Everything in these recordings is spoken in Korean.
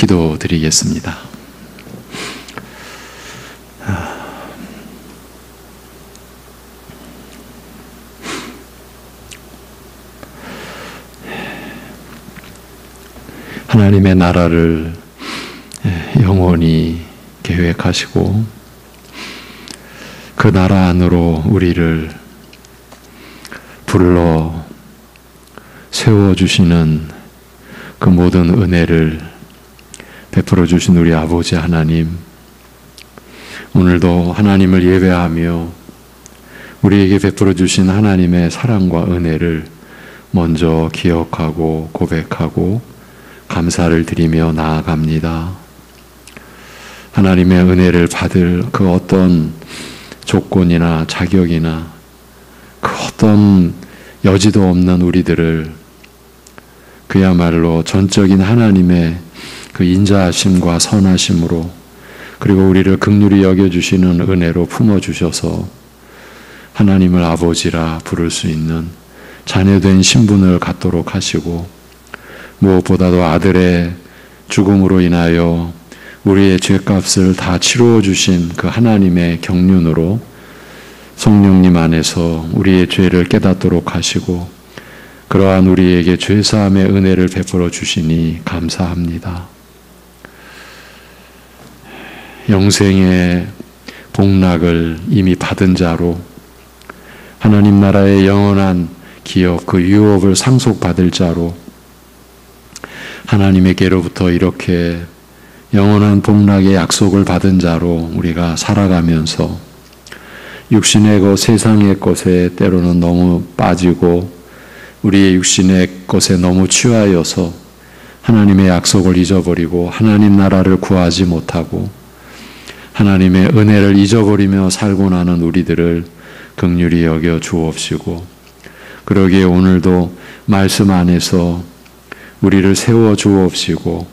기도드리겠습니다. 하나님의 나라를 영원히 계획하시고 그 나라 안으로 우리를 불러 세워주시는 그 모든 은혜를 베풀어 주신 우리 아버지 하나님, 오늘도 하나님을 예배하며 우리에게 베풀어 주신 하나님의 사랑과 은혜를 먼저 기억하고 고백하고 감사를 드리며 나아갑니다. 하나님의 은혜를 받을 그 어떤 조건이나 자격이나 그 어떤 여지도 없는 우리들을 그야말로 전적인 하나님의 그 인자하심과 선하심으로 그리고 우리를 긍휼히 여겨주시는 은혜로 품어주셔서 하나님을 아버지라 부를 수 있는 자녀된 신분을 갖도록 하시고 무엇보다도 아들의 죽음으로 인하여 우리의 죄값을 다 치루어 주신 그 하나님의 경륜으로 성령님 안에서 우리의 죄를 깨닫도록 하시고 그러한 우리에게 죄사함의 은혜를 베풀어 주시니 감사합니다. 영생의 복락을 이미 받은 자로 하나님 나라의 영원한 기업 그 유업을 상속받을 자로 하나님에게로부터 이렇게 영원한 복락의 약속을 받은 자로 우리가 살아가면서 육신의 것, 세상의 것에 때로는 너무 빠지고 우리의 육신의 것에 너무 취하여서 하나님의 약속을 잊어버리고 하나님 나라를 구하지 못하고 하나님의 은혜를 잊어버리며 살고 나는 우리들을 긍휼히 여겨 주옵시고 그러기에 오늘도 말씀 안에서 우리를 세워 주옵시고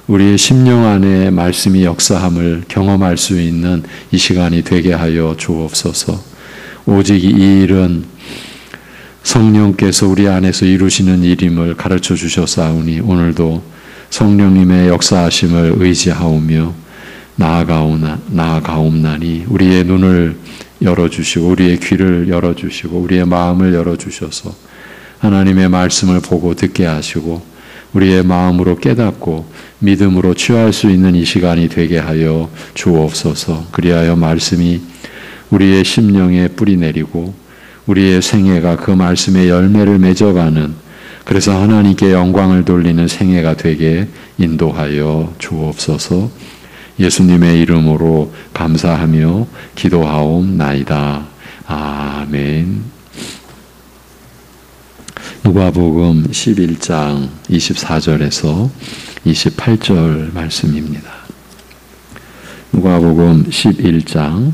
우리의 심령 안에 말씀이 역사함을 경험할 수 있는 이 시간이 되게 하여 주옵소서. 오직 이 일은 성령께서 우리 안에서 이루시는 일임을 가르쳐 주셨사오니 오늘도 성령님의 역사하심을 의지하오며 나아가옵나니 우리의 눈을 열어주시고 우리의 귀를 열어주시고 우리의 마음을 열어주셔서 하나님의 말씀을 보고 듣게 하시고 우리의 마음으로 깨닫고 믿음으로 취할 수 있는 이 시간이 되게 하여 주옵소서. 그리하여 말씀이 우리의 심령에 뿌리 내리고 우리의 생애가 그 말씀의 열매를 맺어가는 그래서 하나님께 영광을 돌리는 생애가 되게 인도하여 주옵소서. 예수님의 이름으로 감사하며 기도하옵나이다. 아멘. 누가복음 11장 24절에서 28절 말씀입니다. 누가복음 11장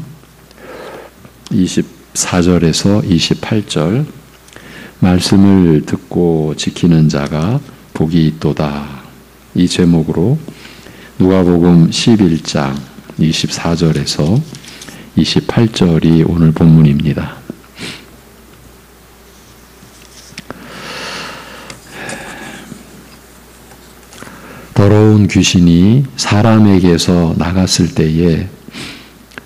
24절에서 28절 말씀을 듣고 지키는 자가 복이 있도다. 이 제목으로 누가복음 11장 24절에서 28절이 오늘 본문입니다. 더러운 귀신이 사람에게서 나갔을 때에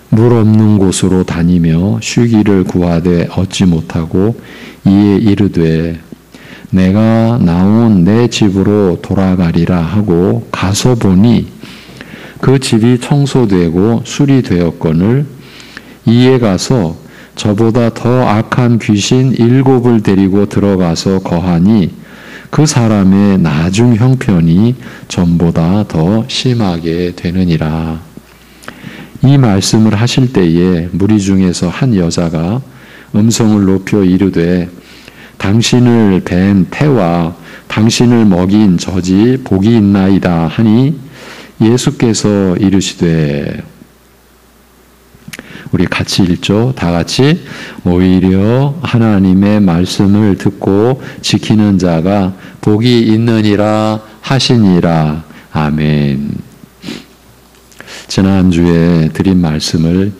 물 없는 곳으로 다니며 쉬기를 구하되 얻지 못하고 이에 이르되 내가 나온 내 집으로 돌아가리라 하고 가서 보니 그 집이 청소되고 수리되었거늘 이에 가서 저보다 더 악한 귀신 7을 데리고 들어가서 거하니 그 사람의 나중 형편이 전보다 더 심하게 되느니라. 이 말씀을 하실 때에 무리 중에서 한 여자가 음성을 높여 이르되 당신을 뵌 태와 당신을 먹인 젖이 복이 있나이다 하니 예수께서 이르시되 우리 같이 읽죠. 다 같이 오히려 하나님의 말씀을 듣고 지키는 자가 복이 있느니라 하시니라. 아멘. 지난주에 드린 말씀을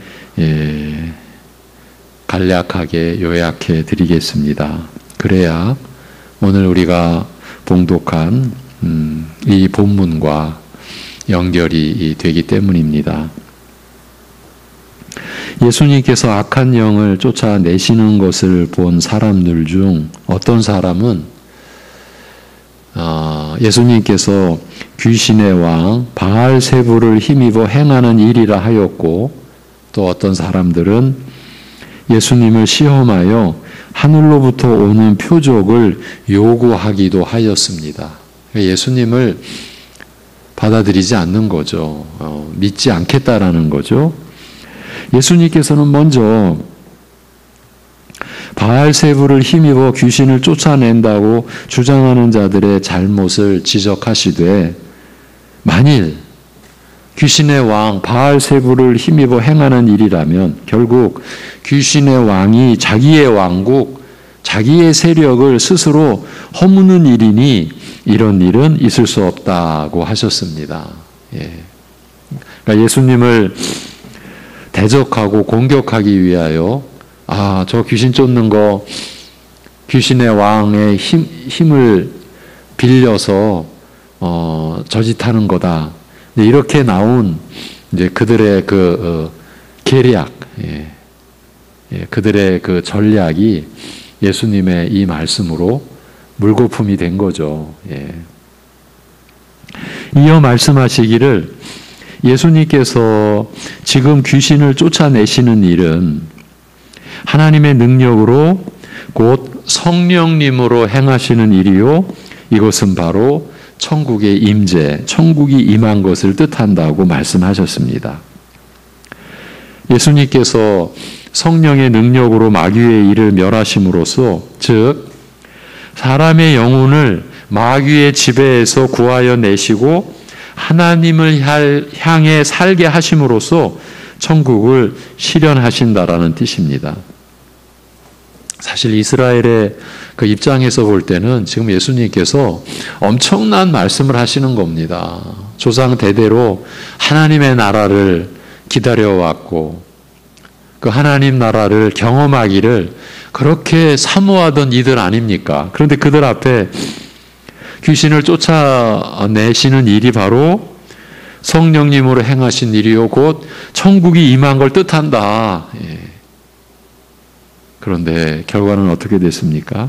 간략하게 요약해 드리겠습니다. 그래야 오늘 우리가 봉독한 이 본문과 연결이 되기 때문입니다. 예수님께서 악한 영을 쫓아내시는 것을 본 사람들 중 어떤 사람은 예수님께서 귀신의 왕 바알세불을 힘입어 행하는 일이라 하였고, 또 어떤 사람들은 예수님을 시험하여 하늘로부터 오는 표적을 요구하기도 하였습니다. 예수님을 받아들이지 않는 거죠. 믿지 않겠다라는 거죠. 예수님께서는 먼저 바알세불을 힘입어 귀신을 쫓아낸다고 주장하는 자들의 잘못을 지적하시되, 만일 귀신의 왕 바알세불을 힘입어 행하는 일이라면 결국 귀신의 왕이 자기의 왕국, 자기의 세력을 스스로 허무는 일이니 이런 일은 있을 수 없다고 하셨습니다. 그러니까 예수님을 대적하고 공격하기 위하여 저 귀신 쫓는 거 귀신의 왕의 힘을 빌려서 저짓하는 거다. 이렇게 나온 이제 그들의 그 계략, 그들의 그 전략이 예수님의 이 말씀으로 물거품이 된 거죠. 이어 말씀하시기를 예수님께서 지금 귀신을 쫓아내시는 일은 하나님의 능력으로 곧 성령님으로 행하시는 일이요, 이것은 바로 천국의 임재, 천국이 임한 것을 뜻한다고 말씀하셨습니다. 예수님께서 성령의 능력으로 마귀의 일을 멸하심으로써, 즉 사람의 영혼을 마귀의 지배에서 구하여 내시고 하나님을 향해 살게 하심으로써 천국을 실현하신다라는 뜻입니다. 사실 이스라엘의 그 입장에서 볼 때는 지금 예수님께서 엄청난 말씀을 하시는 겁니다. 조상 대대로 하나님의 나라를 기다려왔고 그 하나님 나라를 경험하기를 그렇게 사모하던 이들 아닙니까? 그런데 그들 앞에 귀신을 쫓아내시는 일이 바로 성령님으로 행하신 일이요 곧 천국이 임한 걸 뜻한다. 그런데 결과는 어떻게 됐습니까?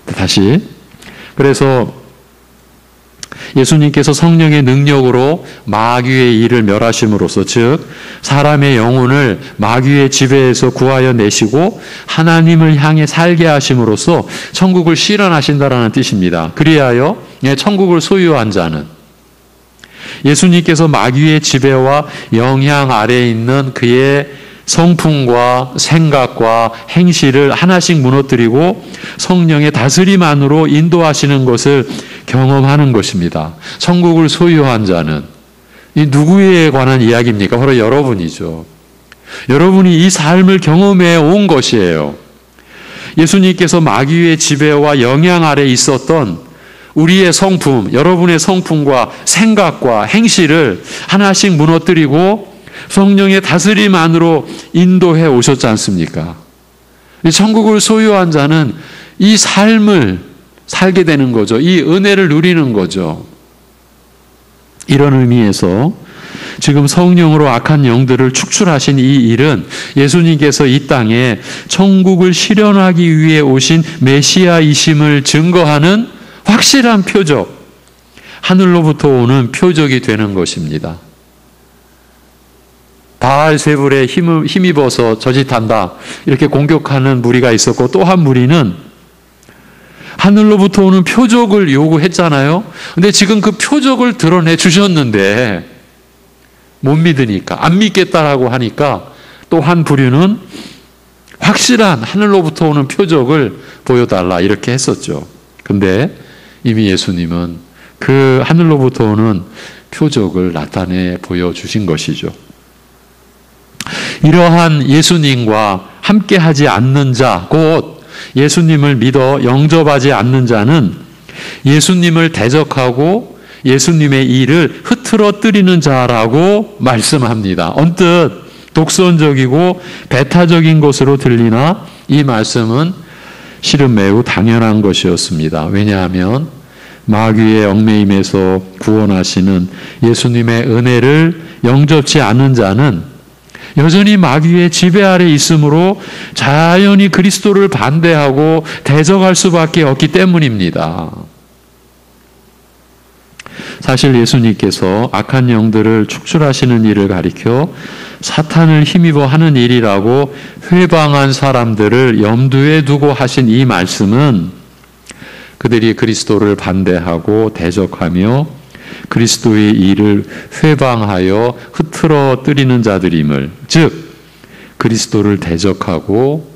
다시, 그래서 예수님께서 성령의 능력으로 마귀의 일을 멸하심으로써, 즉 사람의 영혼을 마귀의 지배에서 구하여 내시고 하나님을 향해 살게 하심으로써 천국을 실현하신다라는 뜻입니다. 그리하여 천국을 소유한 자는 예수님께서 마귀의 지배와 영향 아래에 있는 그의 성품과 생각과 행실을 하나씩 무너뜨리고 성령의 다스림 안으로 인도하시는 것을 경험하는 것입니다. 천국을 소유한 자는 이 누구에 관한 이야기입니까? 바로 여러분이죠. 여러분이 이 삶을 경험해 온 것이에요. 예수님께서 마귀의 지배와 영향 아래 있었던 우리의 성품, 여러분의 성품과 생각과 행실을 하나씩 무너뜨리고 성령의 다스림 안으로 인도해 오셨지 않습니까? 이 천국을 소유한 자는 이 삶을 살게 되는 거죠. 이 은혜를 누리는 거죠. 이런 의미에서 지금 성령으로 악한 영들을 축출하신 이 일은 예수님께서 이 땅에 천국을 실현하기 위해 오신 메시아이심을 증거하는 확실한 표적, 하늘로부터 오는 표적이 되는 것입니다. 바알세불에 힘입어서 저짓한다 이렇게 공격하는 무리가 있었고, 또 한 무리는 하늘로부터 오는 표적을 요구했잖아요. 근데 지금 그 표적을 드러내 주셨는데 못 믿으니까, 안 믿겠다라고 하니까 또 한 부류는 확실한 하늘로부터 오는 표적을 보여달라 이렇게 했었죠. 근데 이미 예수님은 그 하늘로부터 오는 표적을 나타내 보여주신 것이죠. 이러한 예수님과 함께하지 않는 자, 곧 예수님을 믿어 영접하지 않는 자는 예수님을 대적하고 예수님의 일을 흐트러뜨리는 자라고 말씀합니다. 언뜻 독선적이고 배타적인 것으로 들리나 이 말씀은 실은 매우 당연한 것이었습니다. 왜냐하면 마귀의 얽매임에서 구원하시는 예수님의 은혜를 영접치 않는 자는 여전히 마귀의 지배 아래 있으므로 자연히 그리스도를 반대하고 대적할 수밖에 없기 때문입니다. 사실 예수님께서 악한 영들을 축출하시는 일을 가리켜 사탄을 힘입어 하는 일이라고 회방한 사람들을 염두에 두고 하신 이 말씀은 그들이 그리스도를 반대하고 대적하며 그리스도의 일을 회방하여 흐트러뜨리는 자들임을, 즉 그리스도를 대적하고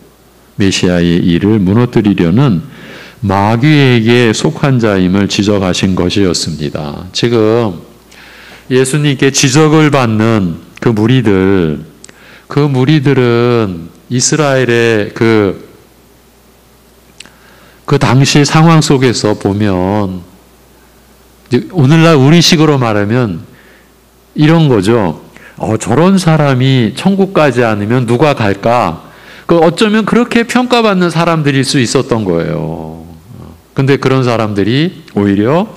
메시아의 일을 무너뜨리려는 마귀에게 속한 자임을 지적하신 것이었습니다. 지금 예수님께 지적을 받는 그 무리들은 이스라엘의 그 당시 상황 속에서 보면 오늘날 우리식으로 말하면 이런 거죠. 저런 사람이 천국 가지 않으면 누가 갈까? 어쩌면 그렇게 평가받는 사람들일 수 있었던 거예요. 근데 그런 사람들이 오히려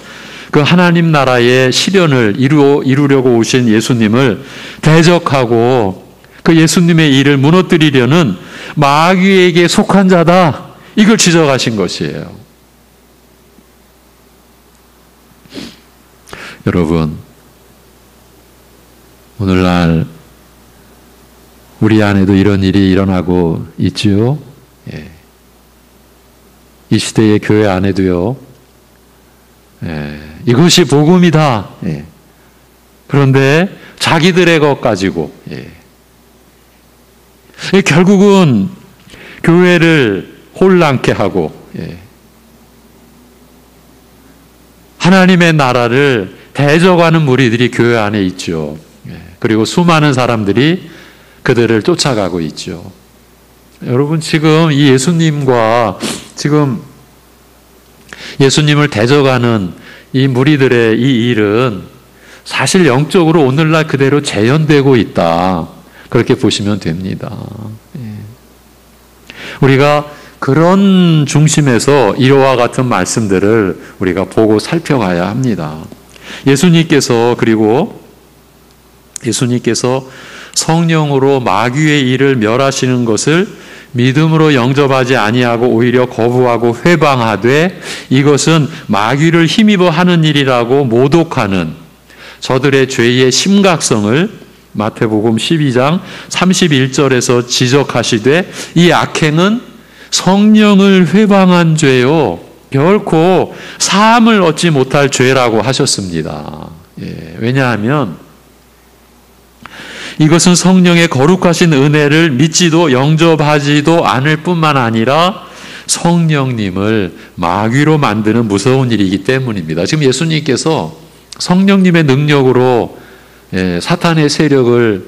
그 하나님 나라의 실현을 이루려고 오신 예수님을 대적하고 그 예수님의 일을 무너뜨리려는 마귀에게 속한 자다. 이걸 지적하신 것이에요. 여러분, 오늘날 우리 안에도 이런 일이 일어나고 있지요. 예. 이 시대의 교회 안에도요. 이것이 복음이다. 예. 그런데 자기들의 것 가지고 결국은 교회를 혼란케 하고 하나님의 나라를 대적하는 무리들이 교회 안에 있죠. 그리고 수많은 사람들이 그들을 쫓아가고 있죠. 여러분, 지금 이 예수님과 지금 예수님을 대적하는 이 무리들의 이 일은 사실 영적으로 오늘날 그대로 재현되고 있다. 그렇게 보시면 됩니다. 우리가 그런 중심에서 이와 같은 말씀들을 우리가 보고 살펴가야 합니다. 예수님께서 성령으로 마귀의 일을 멸하시는 것을 믿음으로 영접하지 아니하고 오히려 거부하고 회방하되 이것은 마귀를 힘입어 하는 일이라고 모독하는 저들의 죄의 심각성을 마태복음 12장 31절에서 지적하시되 이 악행은 성령을 회방한 죄요 결코 사함을 얻지 못할 죄라고 하셨습니다. 왜냐하면 이것은 성령의 거룩하신 은혜를 믿지도 영접하지도 않을 뿐만 아니라 성령님을 마귀로 만드는 무서운 일이기 때문입니다. 지금 예수님께서 성령님의 능력으로 사탄의 세력을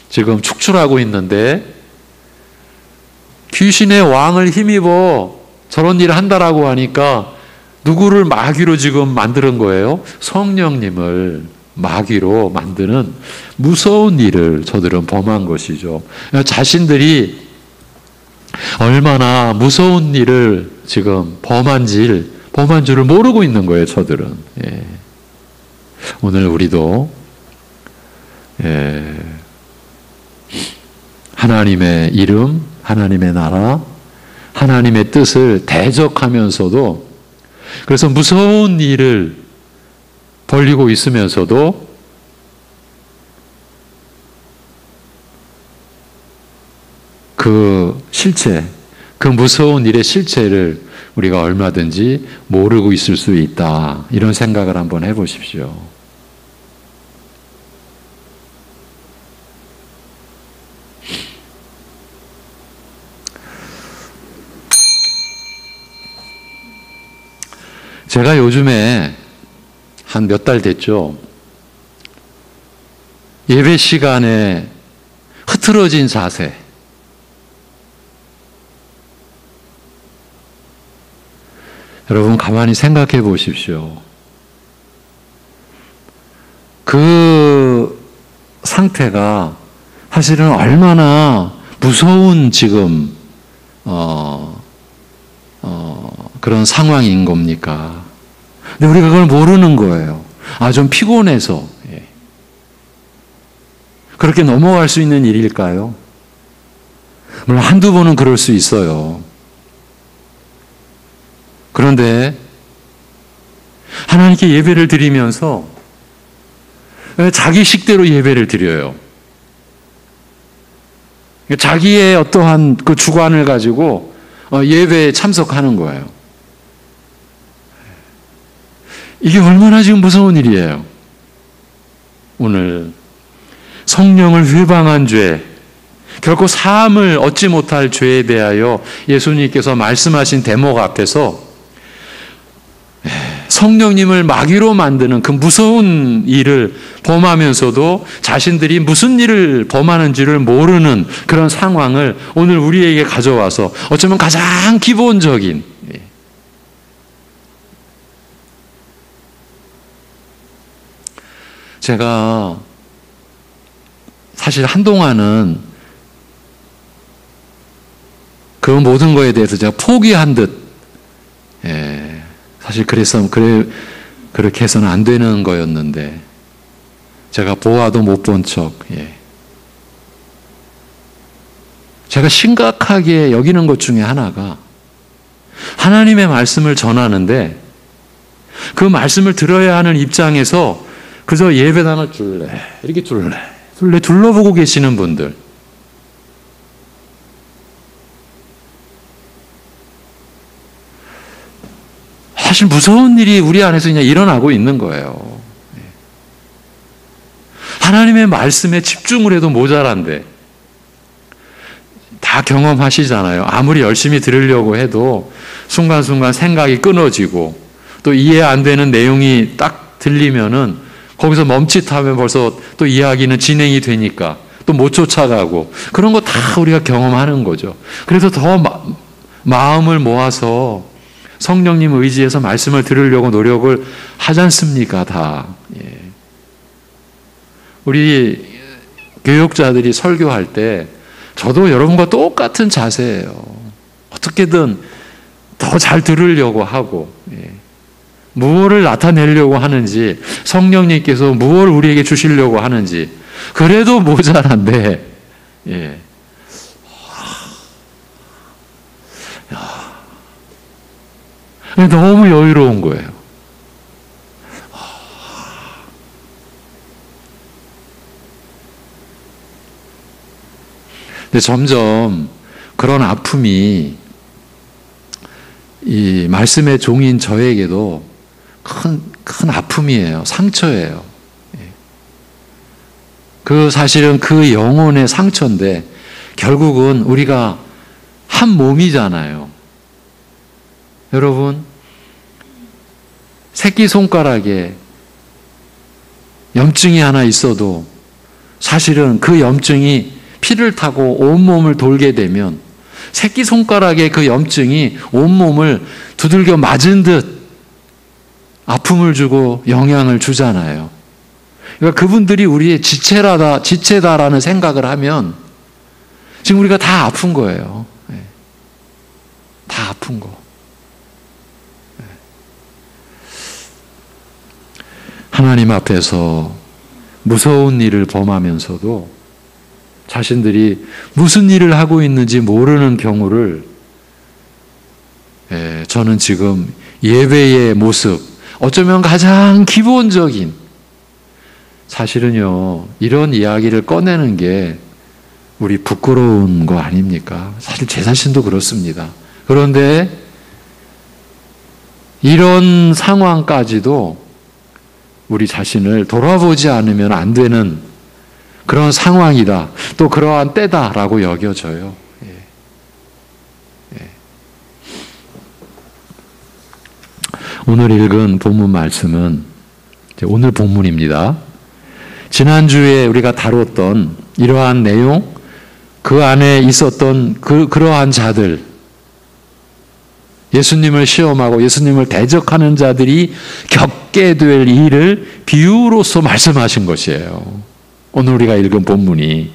지금 축출하고 있는데 귀신의 왕을 힘입어 저런 일을 한다라고 하니까 누구를 마귀로 지금 만드는 거예요? 성령님을 마귀로 만드는 무서운 일을 저들은 범한 것이죠. 자신들이 얼마나 무서운 일을 지금 범한 줄을 모르고 있는 거예요, 저들은. 오늘 우리도 하나님의 이름, 하나님의 나라, 하나님의 뜻을 대적하면서도 그래서 무서운 일을 벌리고 있으면서도 그 실체, 그 무서운 일의 실체를 우리가 얼마든지 모르고 있을 수 있다. 이런 생각을 한번 해보십시오. 제가 요즘에 한 몇 달 됐죠. 예배 시간에 흐트러진 자세. 여러분 가만히 생각해 보십시오. 그 상태가 사실은 얼마나 무서운 지금 그런 상황인 겁니까? 근데 우리가 그걸 모르는 거예요. 좀 피곤해서. 그렇게 넘어갈 수 있는 일일까요? 물론 한두 번은 그럴 수 있어요. 그런데 하나님께 예배를 드리면서 자기 식대로 예배를 드려요. 자기의 어떠한 그 주관을 가지고 예배에 참석하는 거예요. 이게 얼마나 지금 무서운 일이에요. 오늘 성령을 회방한 죄, 결코 사함을 얻지 못할 죄에 대하여 예수님께서 말씀하신 대목 앞에서 성령님을 마귀로 만드는 그 무서운 일을 범하면서도 자신들이 무슨 일을 범하는지를 모르는 그런 상황을 오늘 우리에게 가져와서 어쩌면 가장 기본적인, 제가 사실 한동안은 그 모든 거에 대해서 제가 포기한 듯, 사실 그렇게 해서는 안 되는 거였는데, 제가 보아도 못 본 척, 제가 심각하게 여기는 것 중에 하나가 하나님의 말씀을 전하는데 그 말씀을 들어야 하는 입장에서 그저 예배단을 이렇게 둘러보고 계시는 분들, 사실 무서운 일이 우리 안에서 그냥 일어나고 있는 거예요. 하나님의 말씀에 집중을 해도 모자란데, 다 경험하시잖아요. 아무리 열심히 들으려고 해도 순간순간 생각이 끊어지고 또 이해 안 되는 내용이 딱 들리면은 거기서 멈칫하면 벌써 또 이야기는 진행이 되니까 또 못 쫓아가고, 그런 거 다 우리가 경험하는 거죠. 그래서 더 마음을 모아서 성령님 의지에서 말씀을 들으려고 노력을 하지 않습니까? 다. 우리 교육자들이 설교할 때 저도 여러분과 똑같은 자세예요. 어떻게든 더 잘 들으려고 하고, 무엇을 나타내려고 하는지, 성령님께서 무엇을 우리에게 주시려고 하는지, 그래도 모자란데, 너무 여유로운 거예요. 근데 점점 그런 아픔이 이 말씀의 종인 저에게도 큰 아픔이에요. 상처예요. 사실은 그 영혼의 상처인데 결국은 우리가 한 몸이잖아요. 여러분, 새끼손가락에 염증이 하나 있어도 사실은 그 염증이 피를 타고 온몸을 돌게 되면 새끼손가락에 그 염증이 온몸을 두들겨 맞은 듯 아픔을 주고 영향을 주잖아요. 그러니까 그분들이 우리의 지체다라는 생각을 하면 지금 우리가 다 아픈 거예요. 다 아픈 거. 하나님 앞에서 무서운 일을 범하면서도 자신들이 무슨 일을 하고 있는지 모르는 경우를 저는 지금 예배의 모습, 어쩌면 가장 기본적인, 사실은요, 이런 이야기를 꺼내는 게 우리 부끄러운 거 아닙니까? 사실 제 자신도 그렇습니다. 그런데 이런 상황까지도 우리 자신을 돌아보지 않으면 안 되는 그런 상황이다, 또 그러한 때다라고 여겨져요. 오늘 읽은 본문 말씀은 오늘 본문입니다. 지난주에 우리가 다뤘던 이러한 내용, 그 안에 있었던 그러한 자들, 예수님을 시험하고 예수님을 대적하는 자들이 겪게 될 일을 비유로서 말씀하신 것이에요. 오늘 우리가 읽은 본문이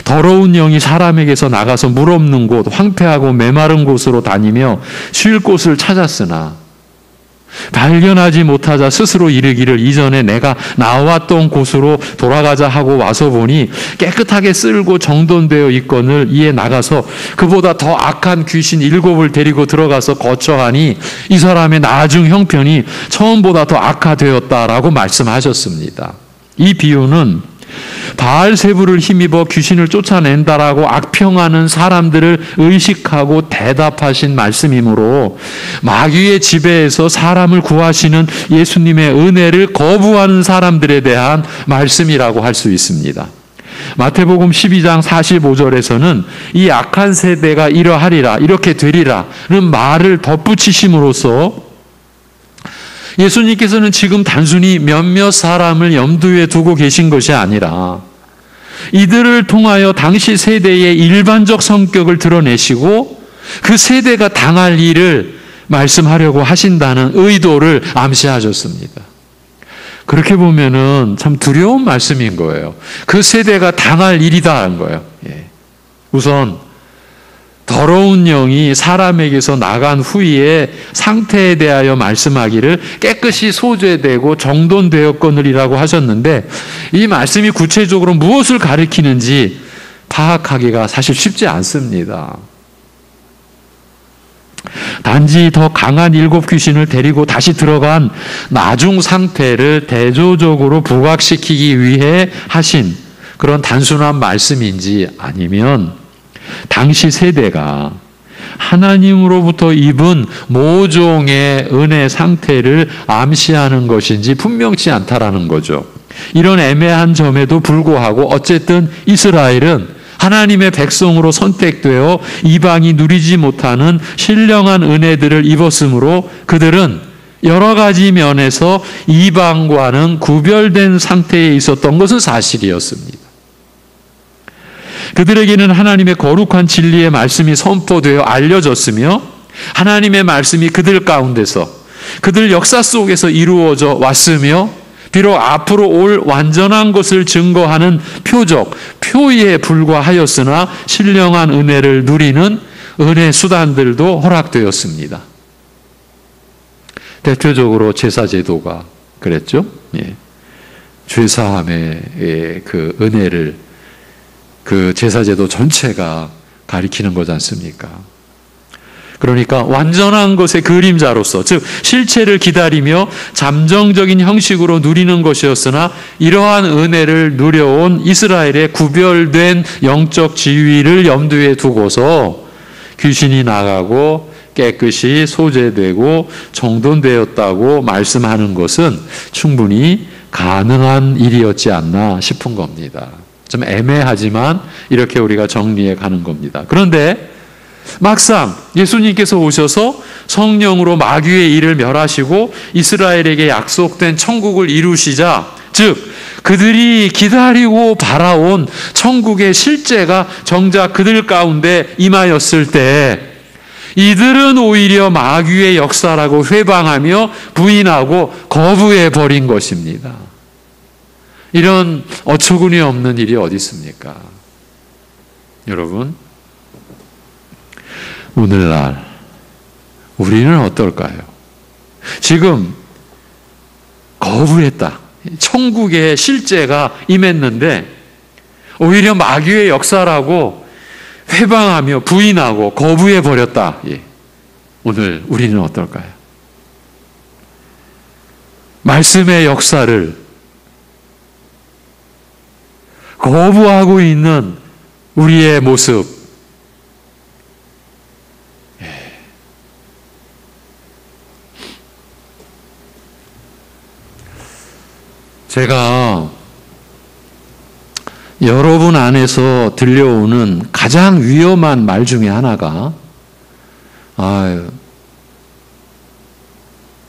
더러운 영이 사람에게서 나가서 물 없는 곳, 황폐하고 메마른 곳으로 다니며 쉴 곳을 찾았으나 발견하지 못하자 스스로 이르기를 이전에 내가 나왔던 곳으로 돌아가자 하고 와서 보니 깨끗하게 쓸고 정돈되어 있거늘 이에 나가서 그보다 더 악한 귀신 7을 데리고 들어가서 거처하니 이 사람의 나중 형편이 처음보다 더 악화되었다라고 말씀하셨습니다. 이 비유는 바알세부를 힘입어 귀신을 쫓아낸다라고 악평하는 사람들을 의식하고 대답하신 말씀이므로 마귀의 지배에서 사람을 구하시는 예수님의 은혜를 거부하는 사람들에 대한 말씀이라고 할 수 있습니다. 마태복음 12장 45절에서는 이 악한 세대가 이러하리라, 이렇게 되리라는 말을 덧붙이심으로써 예수님께서는 지금 단순히 몇몇 사람을 염두에 두고 계신 것이 아니라 이들을 통하여 당시 세대의 일반적 성격을 드러내시고 그 세대가 당할 일을 말씀하려고 하신다는 의도를 암시하셨습니다. 그렇게 보면은 참 두려운 말씀인 거예요. 그 세대가 당할 일이다라는 거예요. 우선 더러운 영이 사람에게서 나간 후에 상태에 대하여 말씀하기를 깨끗이 소재되고 정돈되었거늘이라고 하셨는데 이 말씀이 구체적으로 무엇을 가리키는지 파악하기가 사실 쉽지 않습니다. 단지 더 강한 7 귀신을 데리고 다시 들어간 나중 상태를 대조적으로 부각시키기 위해 하신 그런 단순한 말씀인지 아니면 당시 세대가 하나님으로부터 입은 모종의 은혜 상태를 암시하는 것인지 분명치 않다라는 거죠. 이런 애매한 점에도 불구하고 어쨌든 이스라엘은 하나님의 백성으로 선택되어 이방이 누리지 못하는 신령한 은혜들을 입었으므로 그들은 여러 가지 면에서 이방과는 구별된 상태에 있었던 것은 사실이었습니다. 그들에게는 하나님의 거룩한 진리의 말씀이 선포되어 알려졌으며 하나님의 말씀이 그들 가운데서 그들 역사 속에서 이루어져 왔으며 비록 앞으로 올 완전한 것을 증거하는 표에 불과하였으나 신령한 은혜를 누리는 은혜 수단들도 허락되었습니다. 대표적으로 제사제도가 그랬죠. 죄사함의 그 은혜를 그 제사제도 전체가 가리키는 거지 않습니까? 그러니까 완전한 것의 그림자로서, 즉 실체를 기다리며 잠정적인 형식으로 누리는 것이었으나 이러한 은혜를 누려온 이스라엘의 구별된 영적 지위를 염두에 두고서 귀신이 나가고 깨끗이 소재되고 정돈되었다고 말씀하는 것은 충분히 가능한 일이었지 않나 싶은 겁니다. 좀 애매하지만 이렇게 우리가 정리해 가는 겁니다. 그런데 막상 예수님께서 오셔서 성령으로 마귀의 일을 멸하시고 이스라엘에게 약속된 천국을 이루시자, 즉 그들이 기다리고 바라온 천국의 실제가 정작 그들 가운데 임하였을 때 이들은 오히려 마귀의 역사라고 회방하며 부인하고 거부해 버린 것입니다. 이런 어처구니 없는 일이 어디 있습니까? 여러분, 오늘날 우리는 어떨까요? 지금 거부했다. 천국의 실제가 임했는데 오히려 마귀의 역사라고 회방하며 부인하고 거부해 버렸다. 오늘 우리는 어떨까요? 말씀의 역사를 거부하고 있는 우리의 모습. 제가 여러분 안에서 들려오는 가장 위험한 말 중에 하나가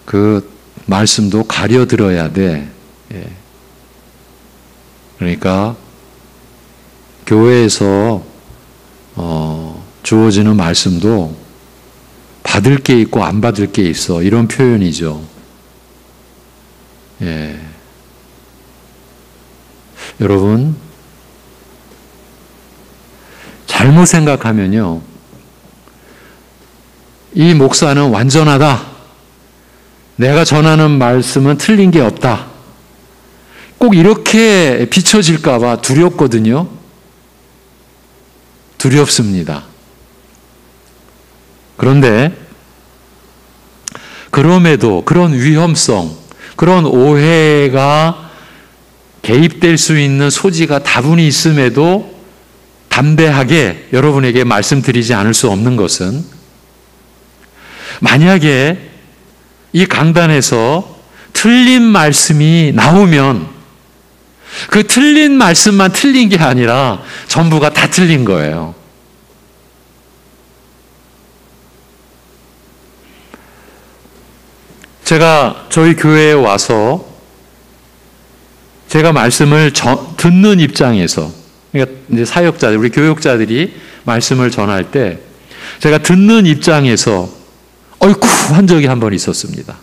그 말씀도 가려 들어야 돼. 그러니까 교회에서 주어지는 말씀도 받을 게 있고 안 받을 게 있어. 이런 표현이죠. 여러분, 잘못 생각하면요, 이 목사는 완전하다, 내가 전하는 말씀은 틀린 게 없다. 꼭 이렇게 비춰질까 봐 두렵거든요. 두렵습니다. 그런데 그럼에도 그런 위험성, 그런 오해가 개입될 수 있는 소지가 다분히 있음에도 담대하게 여러분에게 말씀드리지 않을 수 없는 것은, 만약에 이 강단에서 틀린 말씀이 나오면 그 틀린 말씀만 틀린 게 아니라 전부가 다 틀린 거예요. 제가 저희 교회에 와서 제가 말씀을 듣는 입장에서, 그러니까 이제 사역자들, 우리 교육자들이 말씀을 전할 때 제가 듣는 입장에서 어이쿠 한 적이 한 번 있었습니다.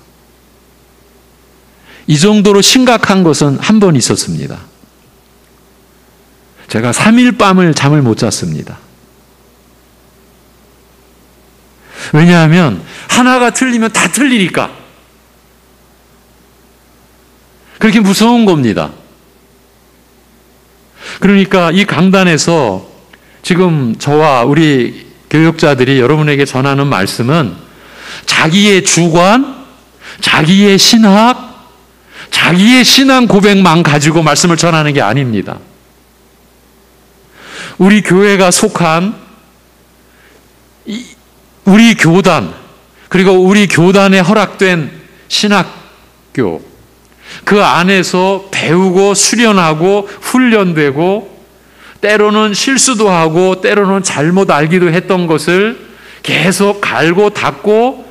이 정도로 심각한 것은 한 번 있었습니다. 제가 3일 밤을 잠을 못 잤습니다. 왜냐하면 하나가 틀리면 다 틀리니까. 그렇게 무서운 겁니다. 그러니까 이 강단에서 지금 저와 우리 교육자들이 여러분에게 전하는 말씀은 자기의 주관, 자기의 신학, 자기의 신앙 고백만 가지고 말씀을 전하는 게 아닙니다. 우리 교회가 속한 우리 교단, 그리고 우리 교단에 허락된 신학교, 그 안에서 배우고 수련하고 훈련되고 때로는 실수도 하고 때로는 잘못 알기도 했던 것을 계속 갈고 닦고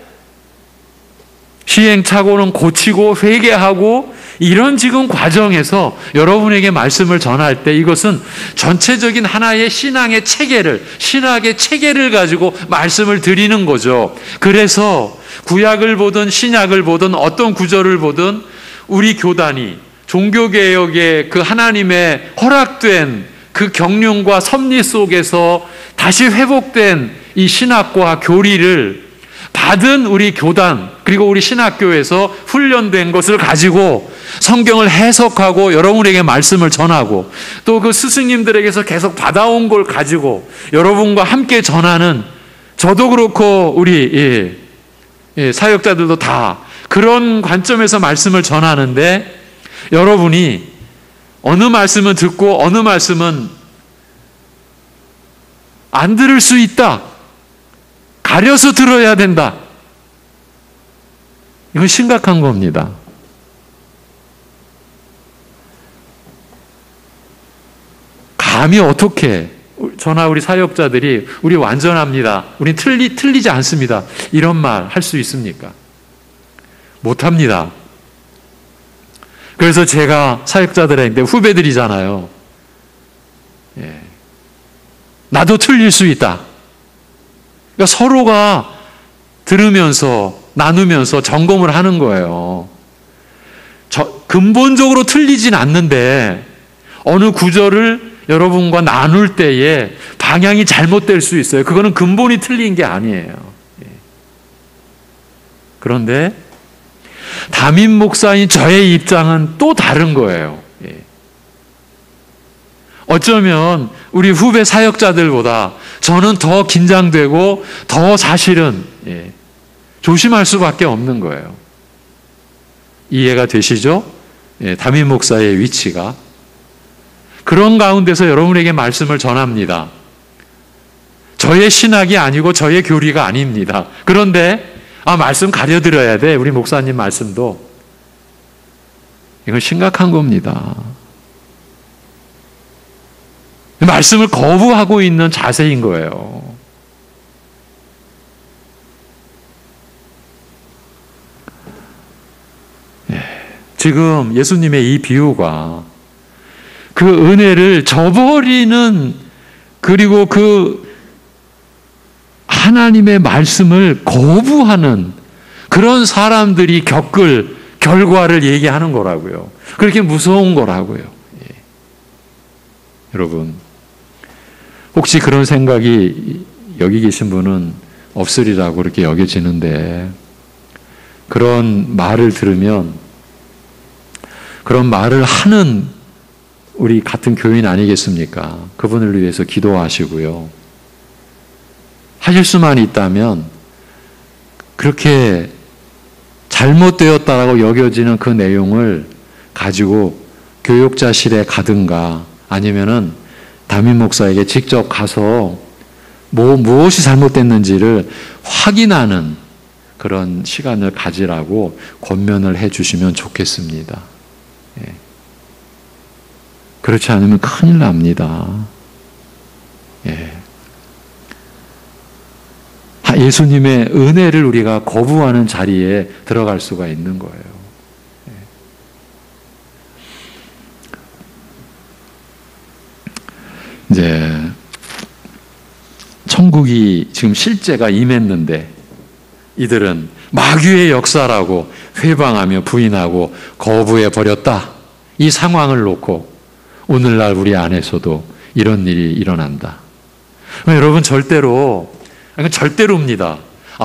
시행착오는 고치고 회개하고, 이런 지금 과정에서 여러분에게 말씀을 전할 때 이것은 전체적인 하나의 신앙의 체계를 가지고 말씀을 드리는 거죠. 그래서 구약을 보든 신약을 보든 어떤 구절을 보든 우리 교단이 종교개혁의 그 하나님의 허락된 그 경륜과 섭리 속에서 다시 회복된 이 신학과 교리를 받은 우리 교단, 그리고 우리 신학교에서 훈련된 것을 가지고 성경을 해석하고 여러분에게 말씀을 전하고, 또 그 스승님들에게서 계속 받아온 걸 가지고 여러분과 함께 전하는, 저도 그렇고 우리 사역자들도 다 그런 관점에서 말씀을 전하는데, 여러분이 어느 말씀은 듣고 어느 말씀은 안 들을 수 있다, 가려서 들어야 된다, 이건 심각한 겁니다. 감히 어떻게 저나 우리 사역자들이 우리 완전합니다, 우린 틀리지 않습니다, 이런 말 할 수 있습니까? 못합니다. 그래서 제가 사역자들한테 후배들이잖아요. 나도 틀릴 수 있다. 그러니까 서로가 들으면서 나누면서 점검을 하는 거예요. 근본적으로 틀리진 않는데 어느 구절을 여러분과 나눌 때에 방향이 잘못될 수 있어요. 그거는 근본이 틀린 게 아니에요. 그런데 담임 목사인 저의 입장은 또 다른 거예요. 어쩌면 우리 후배 사역자들보다 저는 더 긴장되고 더 사실은 조심할 수밖에 없는 거예요. 이해가 되시죠? 담임 목사의 위치가. 그런 가운데서 여러분에게 말씀을 전합니다. 저의 신학이 아니고 저의 교리가 아닙니다. 그런데 말씀 가려들어야 돼, 우리 목사님 말씀도. 이건 심각한 겁니다. 말씀을 거부하고 있는 자세인 거예요. 지금 예수님의 이 비유가 그 은혜를 저버리는, 그리고 그 하나님의 말씀을 거부하는 그런 사람들이 겪을 결과를 얘기하는 거라고요. 그렇게 무서운 거라고요. 여러분, 혹시 그런 생각이 여기 계신 분은 없으리라고 그렇게 여겨지는데, 그런 말을 들으면 그런 말을 하는 우리 같은 교인 아니겠습니까? 그분을 위해서 기도하시고요. 하실 수만 있다면 그렇게 잘못되었다라고 여겨지는 그 내용을 가지고 교육자실에 가든가 아니면은 담임 목사에게 직접 가서 무엇이 잘못됐는지를 확인하는 그런 시간을 가지라고 권면을 해 주시면 좋겠습니다. 예. 그렇지 않으면 큰일 납니다. 예. 예수님의 은혜를 우리가 거부하는 자리에 들어갈 수가 있는 거예요. 이제 천국이 지금 실제가 임했는데 이들은 마귀의 역사라고 회방하며 부인하고 거부해 버렸다. 이 상황을 놓고 오늘날 우리 안에서도 이런 일이 일어난다. 여러분 절대로입니다.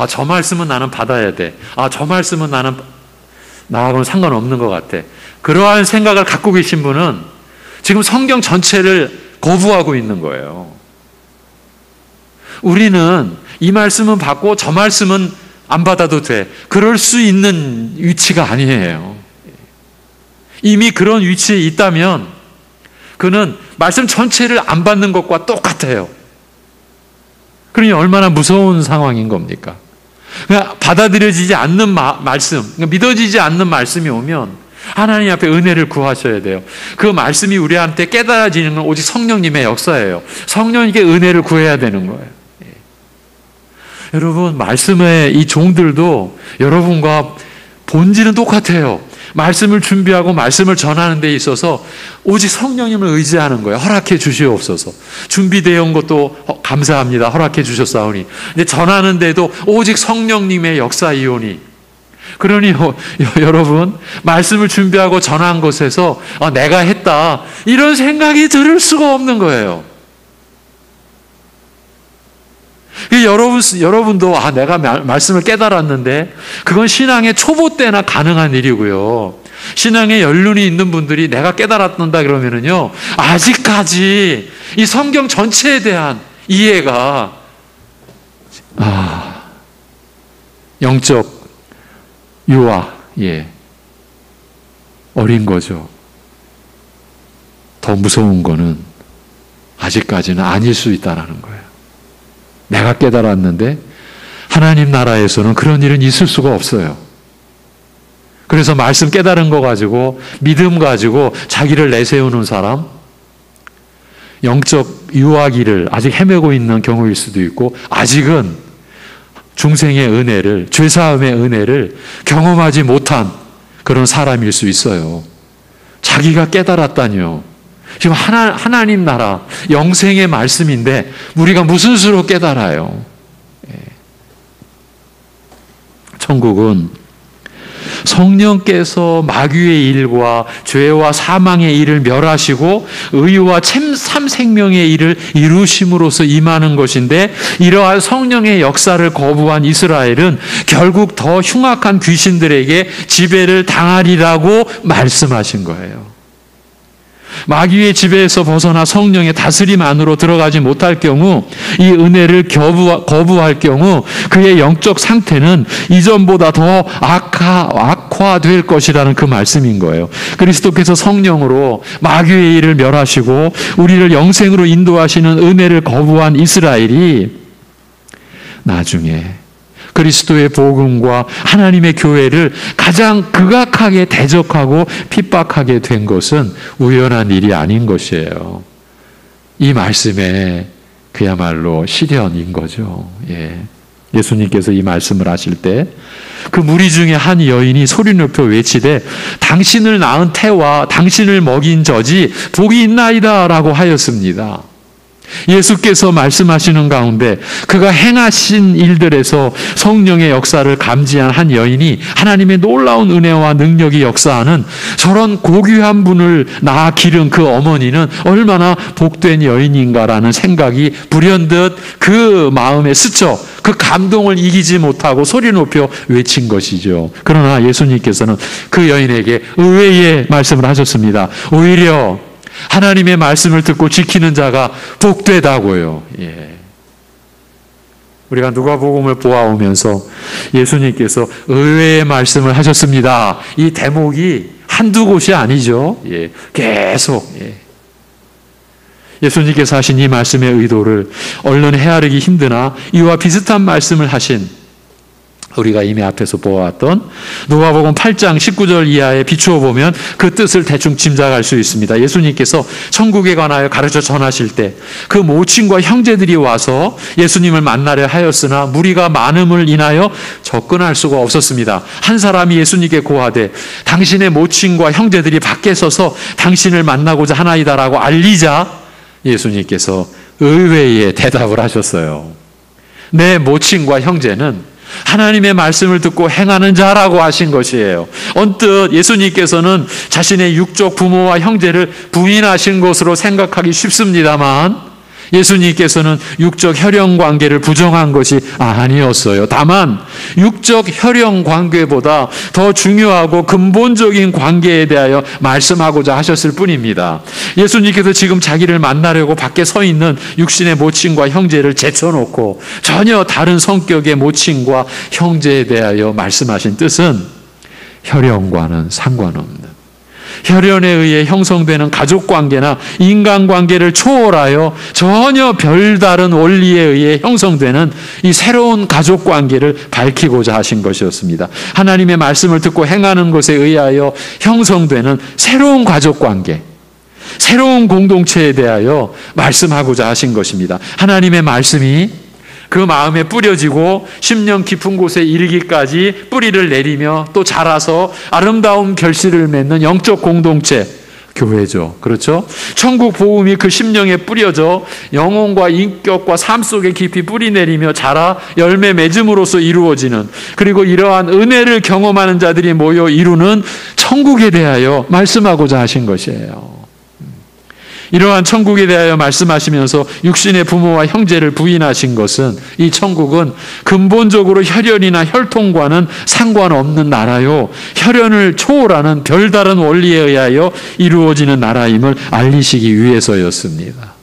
저 말씀은 나는 받아야 돼. 저 말씀은 나하고는 상관없는 것 같아. 그러한 생각을 갖고 계신 분은 지금 성경 전체를 거부하고 있는 거예요. 우리는 이 말씀은 받고 저 말씀은 안 받아도 돼. 그럴 수 있는 위치가 아니에요. 이미 그런 위치에 있다면 그는 말씀 전체를 안 받는 것과 똑같아요. 그러니 얼마나 무서운 상황인 겁니까? 그러니까 받아들여지지 않는 말씀, 그러니까 믿어지지 않는 말씀이 오면 하나님 앞에 은혜를 구하셔야 돼요. 그 말씀이 우리한테 깨달아지는 건 오직 성령님의 역사예요. 성령님께 은혜를 구해야 되는 거예요. 예. 여러분, 말씀의 이 종들도 여러분과 본질은 똑같아요. 말씀을 준비하고 말씀을 전하는 데 있어서 오직 성령님을 의지하는 거예요. 허락해 주시옵소서. 준비되어 온 것도 감사합니다. 허락해 주셨사오니. 근데 전하는 데도 오직 성령님의 역사이오니. 그러니 여러분, 말씀을 준비하고 전한 것에서 내가 했다 이런 생각이 들을 수가 없는 거예요. 여러분도 내가 말씀을 깨달았는데 그건 신앙의 초보 때나 가능한 일이고요. 신앙의 연륜이 있는 분들이 내가 깨달았다 그러면은요, 아직까지 이 성경 전체에 대한 이해가 영적 유아, 어린 거죠. 더 무서운 거는 아직까지는 아닐 수 있다라는 거예요. 내가 깨달았는데 하나님 나라에서는 그런 일은 있을 수가 없어요. 그래서 말씀 깨달은 거 가지고 믿음 가지고 자기를 내세우는 사람, 영적 유아기를 아직 헤매고 있는 경우일 수도 있고 아직은 중생의 은혜를, 죄사함의 은혜를 경험하지 못한 그런 사람일 수 있어요. 자기가 깨달았다니요. 지금 하나님 나라, 영생의 말씀인데 우리가 무슨 수로 깨달아요? 천국은 성령께서 마귀의 일과 죄와 사망의 일을 멸하시고 의와 참 생명의 일을 이루심으로써 임하는 것인데, 이러한 성령의 역사를 거부한 이스라엘은 결국 더 흉악한 귀신들에게 지배를 당하리라고 말씀하신 거예요. 마귀의 지배에서 벗어나 성령의 다스림 안으로 들어가지 못할 경우, 이 은혜를 거부할 경우 그의 영적 상태는 이전보다 더 악화될 것이라는 그 말씀인 거예요. 그리스도께서 성령으로 마귀의 일을 멸하시고 우리를 영생으로 인도하시는 은혜를 거부한 이스라엘이 나중에 그리스도의 복음과 하나님의 교회를 가장 극악하게 대적하고 핍박하게 된 것은 우연한 일이 아닌 것이에요. 이 말씀에 그야말로 시련인 거죠. 예수님께서 이 말씀을 하실 때 그 무리 중에 한 여인이 소리 높여 외치되 당신을 낳은 태와 당신을 먹인 젖이 복이 있나이다 라고 하였습니다. 예수께서 말씀하시는 가운데 그가 행하신 일들에서 성령의 역사를 감지한 한 여인이 하나님의 놀라운 은혜와 능력이 역사하는 저런 고귀한 분을 낳아 기른 그 어머니는 얼마나 복된 여인인가라는 생각이 불현듯 그 마음에 스쳐 그 감동을 이기지 못하고 소리 높여 외친 것이죠. 그러나 예수님께서는 그 여인에게 의외의 말씀을 하셨습니다. 오히려 하나님의 말씀을 듣고 지키는 자가 복되다고요. 우리가 누가복음을 보아오면서 예수님께서 의외의 말씀을 하셨습니다. 이 대목이 한두 곳이 아니죠. 계속. 예수님께서 하신 이 말씀의 의도를 얼른 헤아리기 힘드나 이와 비슷한 말씀을 하신 우리가 이미 앞에서 보아왔던 누가복음 8장 19절 이하에 비추어 보면 그 뜻을 대충 짐작할 수 있습니다. 예수님께서 천국에 관하여 가르쳐 전하실 때 그 모친과 형제들이 와서 예수님을 만나려 하였으나 무리가 많음을 인하여 접근할 수가 없었습니다. 한 사람이 예수님께 고하되 당신의 모친과 형제들이 밖에 서서 당신을 만나고자 하나이다라고 알리자 예수님께서 의외의 대답을 하셨어요. 내 모친과 형제는 하나님의 말씀을 듣고 행하는 자라고 하신 것이에요. 언뜻 예수님께서는 자신의 육적 부모와 형제를 부인하신 것으로 생각하기 쉽습니다만 예수님께서는 육적 혈연 관계를 부정한 것이 아니었어요. 다만 육적 혈연 관계보다 더 중요하고 근본적인 관계에 대하여 말씀하고자 하셨을 뿐입니다. 예수님께서 지금 자기를 만나려고 밖에 서 있는 육신의 모친과 형제를 제쳐놓고 전혀 다른 성격의 모친과 형제에 대하여 말씀하신 뜻은 혈연과는 상관없는 혈연에 의해 형성되는 가족관계나 인간관계를 초월하여 전혀 별다른 원리에 의해 형성되는 이 새로운 가족관계를 밝히고자 하신 것이었습니다. 하나님의 말씀을 듣고 행하는 것에 의하여 형성되는 새로운 가족관계, 새로운 공동체에 대하여 말씀하고자 하신 것입니다. 하나님의 말씀이 그 마음에 뿌려지고 10년 깊은 곳에 이르기까지 뿌리를 내리며 또 자라서 아름다운 결실을 맺는 영적 공동체, 교회죠. 그렇죠? 천국 복음이 그 심령에 뿌려져 영혼과 인격과 삶 속에 깊이 뿌리 내리며 자라 열매 맺음으로써 이루어지는, 그리고 이러한 은혜를 경험하는 자들이 모여 이루는 천국에 대하여 말씀하고자 하신 것이에요. 이러한 천국에 대하여 말씀하시면서 육신의 부모와 형제를 부인하신 것은 이 천국은 근본적으로 혈연이나 혈통과는 상관없는 나라요, 혈연을 초월하는 별다른 원리에 의하여 이루어지는 나라임을 알리시기 위해서였습니다.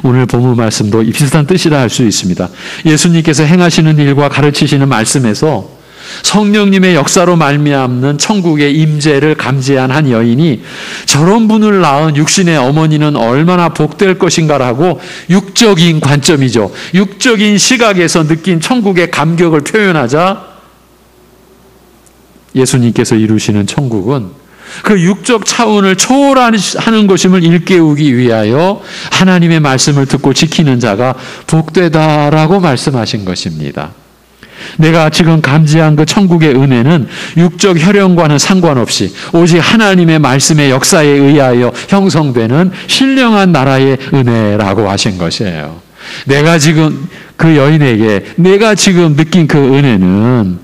오늘 본문 말씀도 비슷한 뜻이라 할 수 있습니다. 예수님께서 행하시는 일과 가르치시는 말씀에서 성령님의 역사로 말미암는 천국의 임재를 감지한 한 여인이 저런 분을 낳은 육신의 어머니는 얼마나 복될 것인가라고 육적인 관점이죠. 육적인 시각에서 느낀 천국의 감격을 표현하자 예수님께서 이루시는 천국은 그 육적 차원을 초월하는 것임을 일깨우기 위하여 하나님의 말씀을 듣고 지키는 자가 복되다라고 말씀하신 것입니다. 내가 지금 감지한 그 천국의 은혜는 육적 혈연과는 상관없이 오직 하나님의 말씀의 역사에 의하여 형성되는 신령한 나라의 은혜라고 하신 것이에요. 내가 지금 그 여인에게 내가 지금 느낀 그 은혜는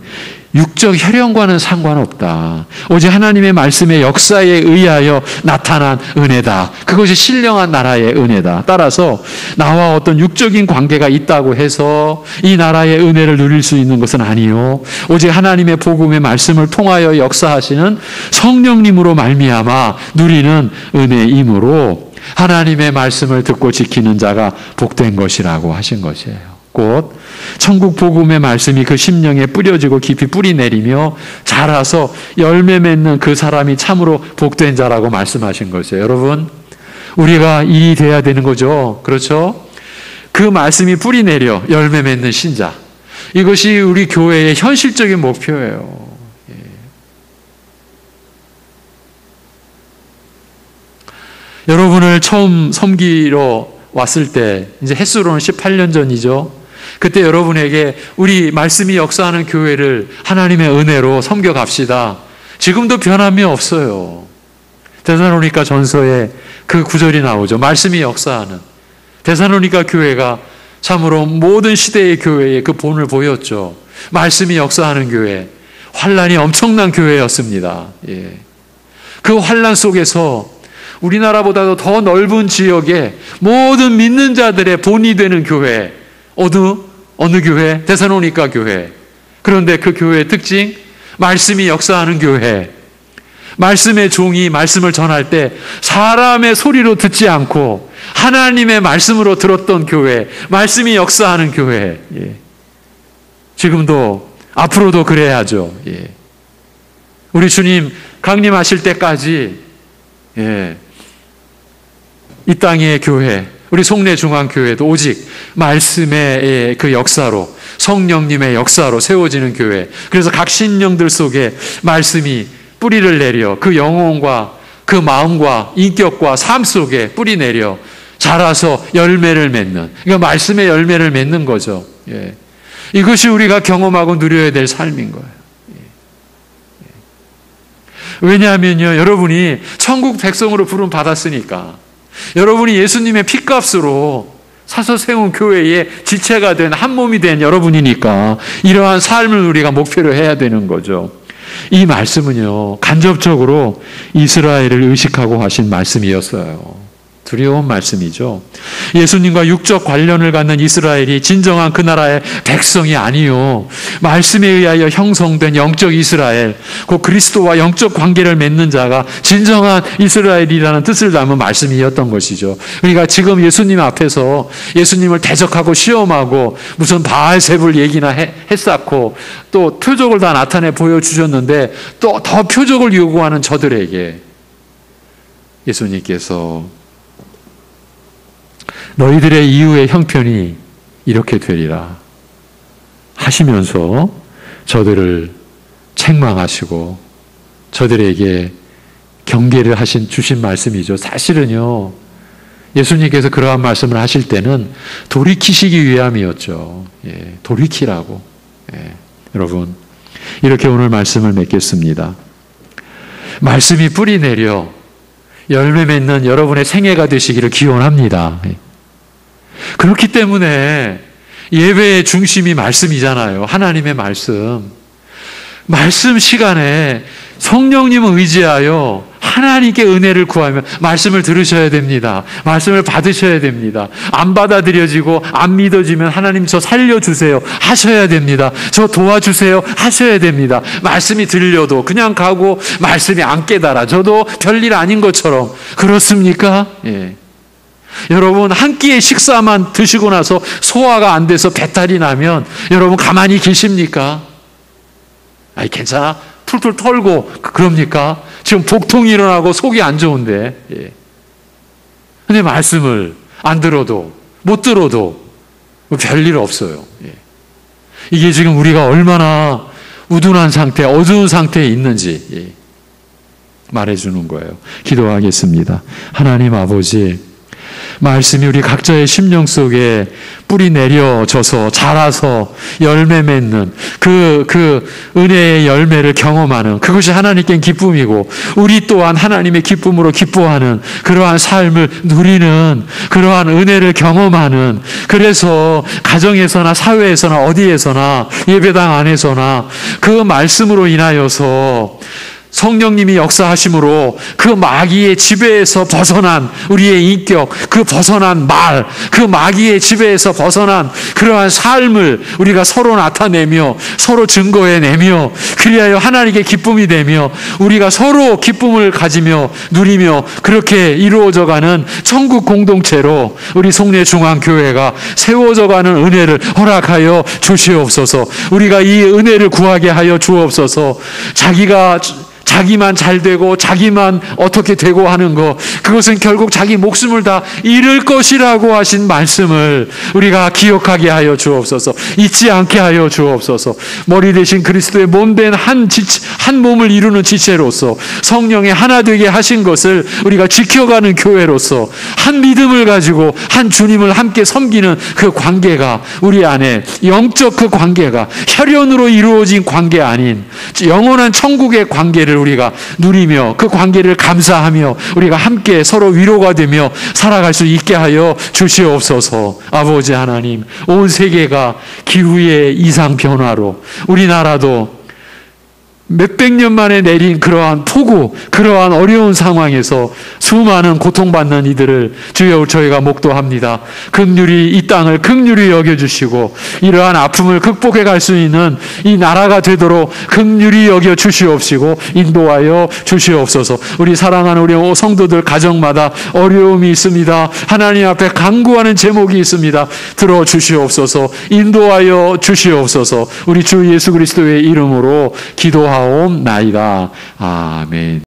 육적 혈연과는 상관없다. 오직 하나님의 말씀의 역사에 의하여 나타난 은혜다. 그것이 신령한 나라의 은혜다. 따라서 나와 어떤 육적인 관계가 있다고 해서 이 나라의 은혜를 누릴 수 있는 것은 아니요, 오직 하나님의 복음의 말씀을 통하여 역사하시는 성령님으로 말미암아 누리는 은혜이므로 하나님의 말씀을 듣고 지키는 자가 복된 것이라고 하신 것이에요. 곧 천국 복음의 말씀이 그 심령에 뿌려지고 깊이 뿌리 내리며 자라서 열매 맺는 그 사람이 참으로 복된 자라고 말씀하신 것이에요. 여러분, 우리가 이 돼야 되는 거죠. 그렇죠? 그 말씀이 뿌리 내려 열매 맺는 신자, 이것이 우리 교회의 현실적인 목표예요. 여러분을 처음 섬기러 왔을 때, 이제 햇수로는 18년 전이죠. 그때 여러분에게 우리 말씀이 역사하는 교회를 하나님의 은혜로 섬겨갑시다. 지금도 변함이 없어요. 데살로니가 전서에 그 구절이 나오죠. 말씀이 역사하는 데살로니가 교회가 참으로 모든 시대의 교회의 그 본을 보였죠. 말씀이 역사하는 교회, 환란이 엄청난 교회였습니다. 예. 그 환란 속에서 우리나라보다도 더 넓은 지역에 모든 믿는 자들의 본이 되는 교회, 어느 교회? 데살로니가 교회. 그런데 그 교회의 특징, 말씀이 역사하는 교회. 말씀의 종이 말씀을 전할 때 사람의 소리로 듣지 않고 하나님의 말씀으로 들었던 교회, 말씀이 역사하는 교회. 예. 지금도 앞으로도 그래야죠. 예. 우리 주님 강림하실 때까지 이 땅의 교회, 우리 송내중앙교회도 오직 말씀의 그 역사로, 성령님의 역사로 세워지는 교회. 그래서 각 신령들 속에 말씀이 뿌리를 내려 그 영혼과 그 마음과 인격과 삶 속에 뿌리 내려 자라서 열매를 맺는, 그러니까 말씀의 열매를 맺는 거죠. 예. 이것이 우리가 경험하고 누려야 될 삶인 거예요. 왜냐하면요, 여러분이 천국 백성으로 부름 받았으니까, 여러분이 예수님의 피값으로 사서 세운 교회의 지체가 된 한 몸이 된 여러분이니까 이러한 삶을 우리가 목표로 해야 되는 거죠. 이 말씀은요, 간접적으로 이스라엘을 의식하고 하신 말씀이었어요. 두려운 말씀이죠. 예수님과 육적 관련을 갖는 이스라엘이 진정한 그 나라의 백성이 아니요, 말씀에 의하여 형성된 영적 이스라엘, 곧 그리스도와 영적 관계를 맺는 자가 진정한 이스라엘이라는 뜻을 담은 말씀이었던 것이죠. 그러니까 지금 예수님 앞에서 예수님을 대적하고 시험하고 무슨 바알세불 얘기나 했었고 또 표적을 다 나타내 보여주셨는데 또 더 표적을 요구하는 저들에게 예수님께서 너희들의 이후의 형편이 이렇게 되리라 하시면서 저들을 책망하시고 저들에게 경계를 주신 말씀이죠. 사실은요, 예수님께서 그러한 말씀을 하실 때는 돌이키시기 위함이었죠. 예, 돌이키라고. 예, 여러분, 이렇게 오늘 말씀을 맺겠습니다. 말씀이 뿌리 내려 열매 맺는 여러분의 생애가 되시기를 기원합니다. 그렇기 때문에 예배의 중심이 말씀이잖아요. 하나님의 말씀. 말씀 시간에 성령님을 의지하여 하나님께 은혜를 구하며 말씀을 들으셔야 됩니다. 말씀을 받으셔야 됩니다. 안 받아들여지고 안 믿어지면 하나님 저 살려주세요 하셔야 됩니다. 저 도와주세요 하셔야 됩니다. 말씀이 들려도 그냥 가고 말씀이 안 깨달아져도 별일 아닌 것처럼. 그렇습니까? 예. 여러분, 한 끼의 식사만 드시고 나서 소화가 안 돼서 배탈이 나면 여러분 가만히 계십니까? 아이, 괜찮아, 툴툴 털고 그럽니까? 지금 복통이 일어나고 속이 안 좋은데. 예. 근데 말씀을 안 들어도 못 들어도 별일 없어요. 예. 이게 지금 우리가 얼마나 우둔한 상태, 어두운 상태에 있는지 말해주는 거예요. 기도하겠습니다. 하나님 아버지, 말씀이 우리 각자의 심령 속에 뿌리 내려져서 자라서 열매 맺는 그 은혜의 열매를 경험하는, 그것이 하나님께 기쁨이고 우리 또한 하나님의 기쁨으로 기뻐하는 그러한 삶을 누리는, 그러한 은혜를 경험하는, 그래서 가정에서나 사회에서나 어디에서나 예배당 안에서나 그 말씀으로 인하여서 성령님이 역사하심으로 그 마귀의 지배에서 벗어난 우리의 인격, 그 벗어난 말, 그 마귀의 지배에서 벗어난 그러한 삶을 우리가 서로 나타내며 서로 증거해내며 그리하여 하나님께 기쁨이 되며 우리가 서로 기쁨을 가지며 누리며 그렇게 이루어져가는 천국 공동체로 우리 송내중앙교회가 세워져가는 은혜를 허락하여 주시옵소서. 우리가 이 은혜를 구하게 하여 주옵소서. 자기만 잘 되고 자기만 어떻게 되고 하는 것, 그것은 결국 자기 목숨을 다 잃을 것이라고 하신 말씀을 우리가 기억하게 하여 주옵소서. 잊지 않게 하여 주옵소서. 머리 대신 그리스도의 몸된 한 몸을 이루는 지체로서 성령의 하나 되게 하신 것을 우리가 지켜가는 교회로서 한 믿음을 가지고 한 주님을 함께 섬기는 그 관계가 우리 안에, 영적 그 관계가 혈연으로 이루어진 관계 아닌 영원한 천국의 관계를 우리가 누리며 그 관계를 감사하며 우리가 함께 서로 위로가 되며 살아갈 수 있게 하여 주시옵소서. 아버지 하나님, 온 세계가 기후의 이상 변화로 우리나라도 몇백 년 만에 내린 그러한 폭우, 그러한 어려운 상황에서 수많은 고통받는 이들을 주여 저희가 목도합니다. 긍휼히 이 땅을 긍휼히 여겨주시고 이러한 아픔을 극복해 갈 수 있는 이 나라가 되도록 긍휼히 여겨 주시옵시고 인도하여 주시옵소서. 우리 사랑하는 우리 성도들 가정마다 어려움이 있습니다. 하나님 앞에 간구하는 제목이 있습니다. 들어주시옵소서. 인도하여 주시옵소서. 우리 주 예수 그리스도의 이름으로 기도하옵나이다. 아멘.